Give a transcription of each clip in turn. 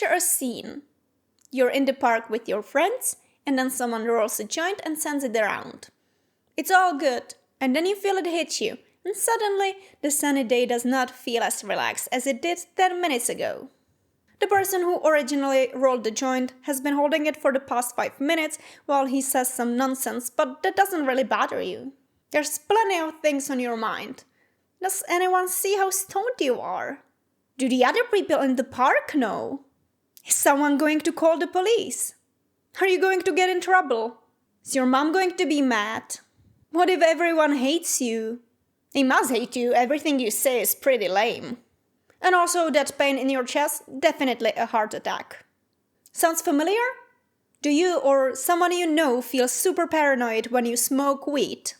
picture a scene. You're in the park with your friends, and then someone rolls a joint and sends it around. It's all good, and then you feel it hit you, and suddenly the sunny day does not feel as relaxed as it did 10 minutes ago. The person who originally rolled the joint has been holding it for the past 5 minutes while he says some nonsense, but that doesn't really bother you. There's plenty of things on your mind. Does anyone see how stoned you are? Do the other people in the park know? Is someone going to call the police? Are you going to get in trouble? Is your mom going to be mad? What if everyone hates you? They must hate you, everything you say is pretty lame. And also that pain in your chest, definitely a heart attack. Sounds familiar? Do you or someone you know feel super paranoid when you smoke weed?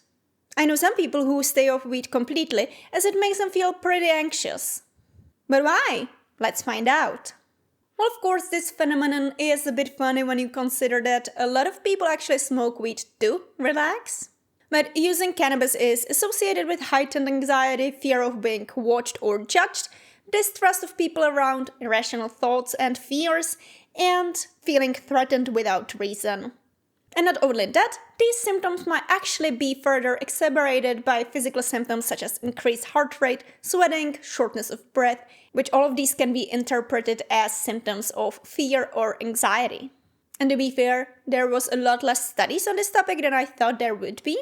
I know some people who stay off weed completely as it makes them feel pretty anxious. But why? Let's find out. Well, of course, this phenomenon is a bit funny when you consider that a lot of people actually smoke weed to relax. But using cannabis is associated with heightened anxiety, fear of being watched or judged, distrust of people around, irrational thoughts and fears, and feeling threatened without reason. And not only that, these symptoms might actually be further exacerbated by physical symptoms such as increased heart rate, sweating, shortness of breath, which all of these can be interpreted as symptoms of fear or anxiety. And to be fair, there was a lot less studies on this topic than I thought there would be.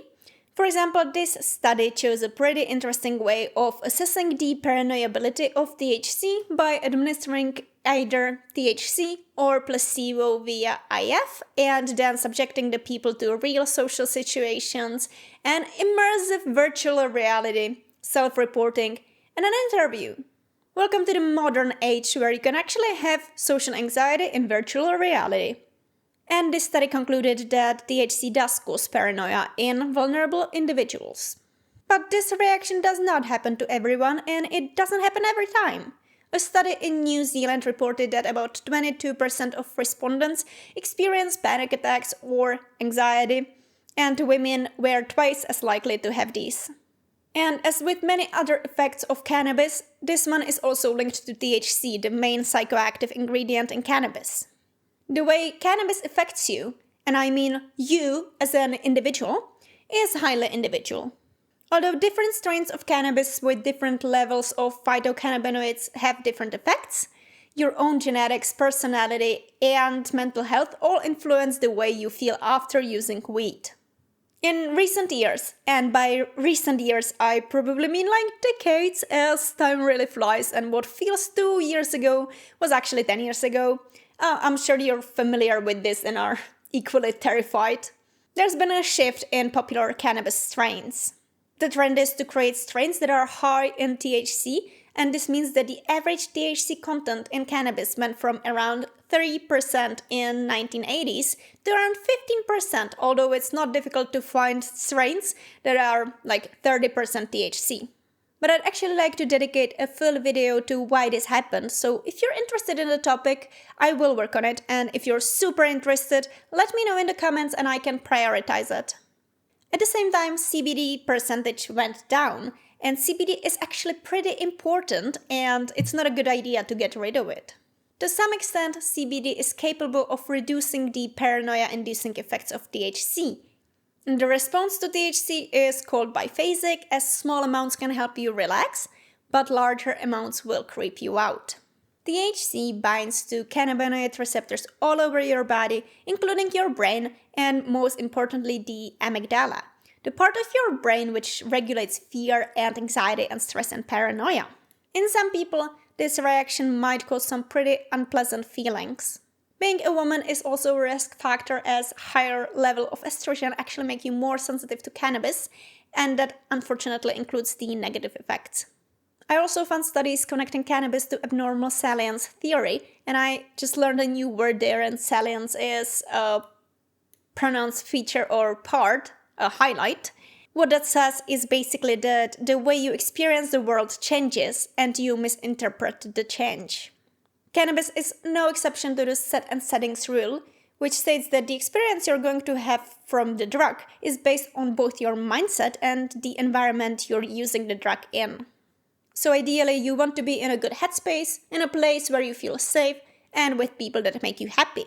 For example, this study chose a pretty interesting way of assessing the paranoiability of THC by administering either THC or placebo via IF and then subjecting the people to real social situations, an immersive virtual reality, self-reporting, and an interview. Welcome to the modern age where you can actually have social anxiety in virtual reality. And this study concluded that THC does cause paranoia in vulnerable individuals. But this reaction does not happen to everyone, and it doesn't happen every time. A study in New Zealand reported that about 22% of respondents experienced panic attacks or anxiety, and women were twice as likely to have these. And as with many other effects of cannabis, this one is also linked to THC, the main psychoactive ingredient in cannabis. The way cannabis affects you, and I mean you as an individual, is highly individual. Although different strains of cannabis with different levels of phytocannabinoids have different effects, your own genetics, personality, and mental health all influence the way you feel after using weed. In recent years, and by recent years I probably mean like decades as time really flies and what feels 2 years ago was actually 10 years ago, I'm sure you're familiar with this and are equally terrified. There's been a shift in popular cannabis strains. The trend is to create strains that are high in THC, and this means that the average THC content in cannabis went from around 3% in 1980s to around 15%, although it's not difficult to find strains that are like 30% THC. But I'd actually like to dedicate a full video to why this happened, so if you're interested in the topic, I will work on it, and if you're super interested, let me know in the comments and I can prioritize it. At the same time, CBD percentage went down, and CBD is actually pretty important, and it's not a good idea to get rid of it. To some extent, CBD is capable of reducing the paranoia-inducing effects of THC. And the response to THC is called biphasic, as small amounts can help you relax, but larger amounts will creep you out. THC binds to cannabinoid receptors all over your body, including your brain, and most importantly the amygdala, the part of your brain which regulates fear and anxiety and stress and paranoia. In some people, this reaction might cause some pretty unpleasant feelings. Being a woman is also a risk factor, as higher level of estrogen actually make you more sensitive to cannabis, and that unfortunately includes the negative effects. I also found studies connecting cannabis to abnormal salience theory, and I just learned a new word there, and salience is a pronounced feature or part, a highlight. What that says is basically that the way you experience the world changes and you misinterpret the change. Cannabis is no exception to the set and settings rule, which states that the experience you're going to have from the drug is based on both your mindset and the environment you're using the drug in. So ideally, you want to be in a good headspace, in a place where you feel safe, and with people that make you happy.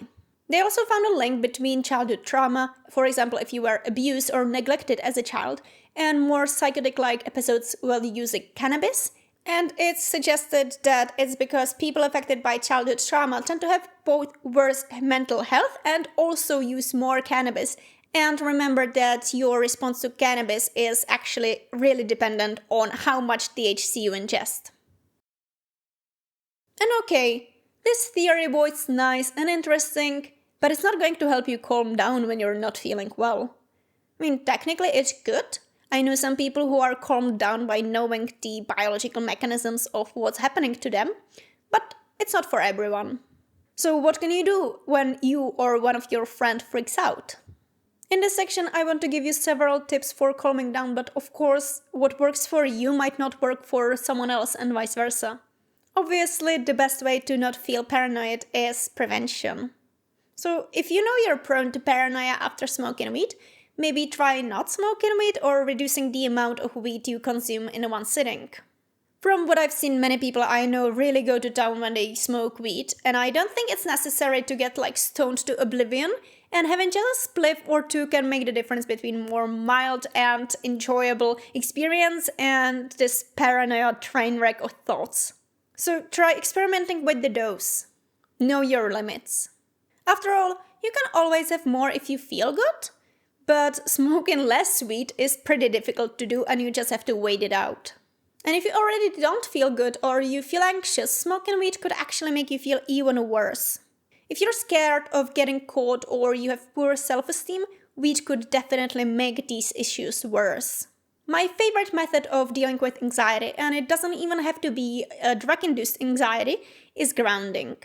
They also found a link between childhood trauma, for example, if you were abused or neglected as a child, and more psychotic-like episodes while using cannabis. And it's suggested that it's because people affected by childhood trauma tend to have both worse mental health and also use more cannabis. And remember that your response to cannabis is actually really dependent on how much THC you ingest. And okay, this theory was nice and interesting, but it's not going to help you calm down when you're not feeling well. I mean, technically it's good. I know some people who are calmed down by knowing the biological mechanisms of what's happening to them, but it's not for everyone. So what can you do when you or one of your friends freaks out? In this section, I want to give you several tips for calming down, but of course, what works for you might not work for someone else and vice versa. Obviously, the best way to not feel paranoid is prevention. So if you know you're prone to paranoia after smoking weed, maybe try not smoking weed or reducing the amount of weed you consume in one sitting. From what I've seen, many people I know really go to town when they smoke weed, and I don't think it's necessary to get stoned to oblivion, and having just a spliff or two can make the difference between more mild and enjoyable experience and this paranoia train wreck of thoughts. So try experimenting with the dose. Know your limits. After all, you can always have more if you feel good, but smoking less weed is pretty difficult to do and you just have to wait it out. And if you already don't feel good or you feel anxious, smoking weed could actually make you feel even worse. If you're scared of getting caught or you have poor self-esteem, weed could definitely make these issues worse. My favorite method of dealing with anxiety, and it doesn't even have to be a drug-induced anxiety, is grounding.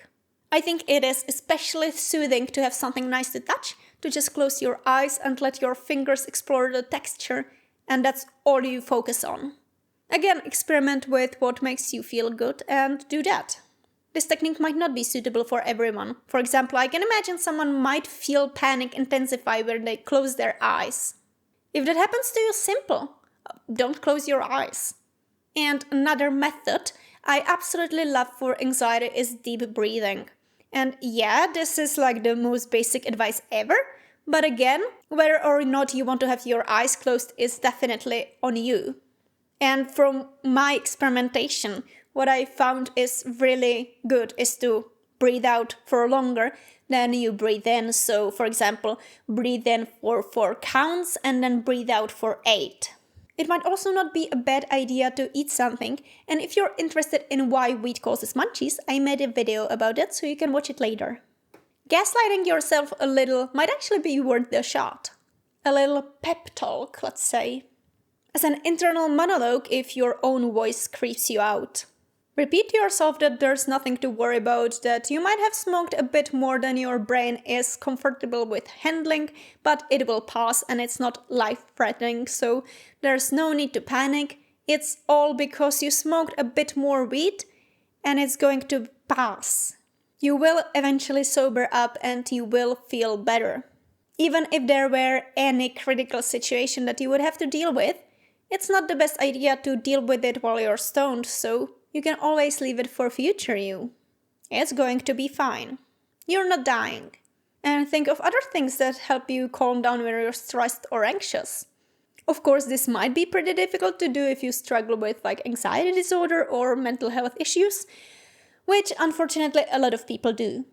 I think it is especially soothing to have something nice to touch, to just close your eyes and let your fingers explore the texture, and that's all you focus on. Again, experiment with what makes you feel good and do that. This technique might not be suitable for everyone. For example, I can imagine someone might feel panic intensify when they close their eyes. If that happens to you, simple. Don't close your eyes. And another method I absolutely love for anxiety is deep breathing. And yeah, this is the most basic advice ever, but again, whether or not you want to have your eyes closed is definitely on you. And from my experimentation, what I found is really good is to breathe out for longer than you breathe in. So, for example, breathe in for 4 counts and then breathe out for 8. It might also not be a bad idea to eat something, and if you're interested in why weed causes munchies, I made a video about it, so you can watch it later. Gaslighting yourself a little might actually be worth the shot. A little pep talk, let's say. As an internal monologue if your own voice creeps you out. Repeat to yourself that there's nothing to worry about, that you might have smoked a bit more than your brain is comfortable with handling, but it will pass and it's not life-threatening, so there's no need to panic. It's all because you smoked a bit more weed and it's going to pass. You will eventually sober up and you will feel better. Even if there were any critical situation that you would have to deal with, it's not the best idea to deal with it while you're stoned, so you can always leave it for future you. It's going to be fine. You're not dying. And think of other things that help you calm down when you're stressed or anxious. Of course, this might be pretty difficult to do if you struggle with anxiety disorder or mental health issues, which unfortunately a lot of people do.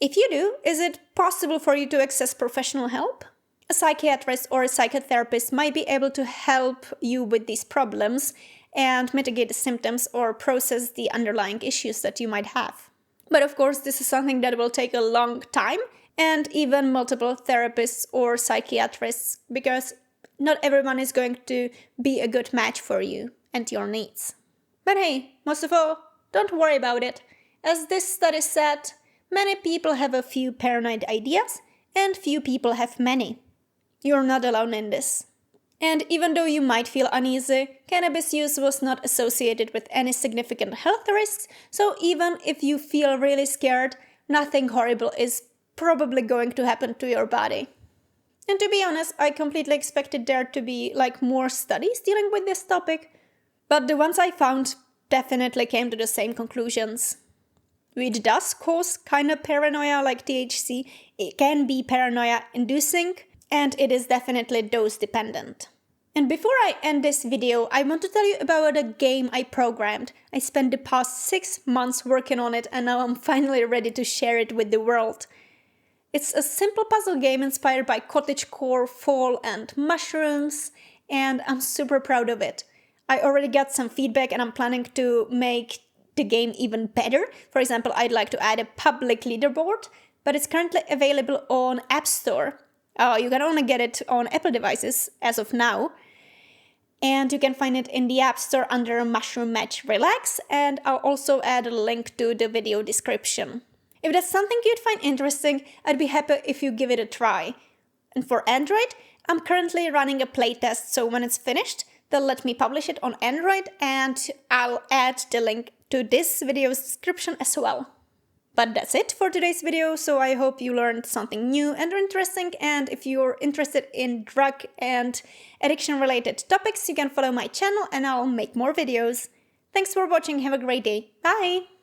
If you do, is it possible for you to access professional help? A psychiatrist or a psychotherapist might be able to help you with these problems and mitigate the symptoms or process the underlying issues that you might have. But of course, this is something that will take a long time and even multiple therapists or psychiatrists, because not everyone is going to be a good match for you and your needs. But hey, most of all, don't worry about it. As this study said, many people have a few paranoid ideas and few people have many. You're not alone in this. And even though you might feel uneasy, cannabis use was not associated with any significant health risks, so even if you feel really scared, nothing horrible is probably going to happen to your body. And to be honest, I completely expected there to be more studies dealing with this topic, but the ones I found definitely came to the same conclusions. which does cause kind of paranoia like THC. It can be paranoia-inducing, and it is definitely dose-dependent. And before I end this video, I want to tell you about a game I programmed. I spent the past 6 months working on it, and now I'm finally ready to share it with the world. It's a simple puzzle game inspired by cottagecore, fall, and mushrooms, and I'm super proud of it. I already got some feedback, and I'm planning to make the game even better. For example, I'd like to add a public leaderboard, but it's currently available on App Store. You can only get it on Apple devices as of now. And you can find it in the App Store under Mushroom Match Relax, and I'll also add a link to the video description. If that's something you'd find interesting, I'd be happy if you give it a try. And for Android, I'm currently running a playtest, so when it's finished, they'll let me publish it on Android, and I'll add the link to this video's description as well. But that's it for today's video, so I hope you learned something new and interesting, and if you're interested in drug and addiction related topics, you can follow my channel and I'll make more videos. Thanks for watching, have a great day, bye!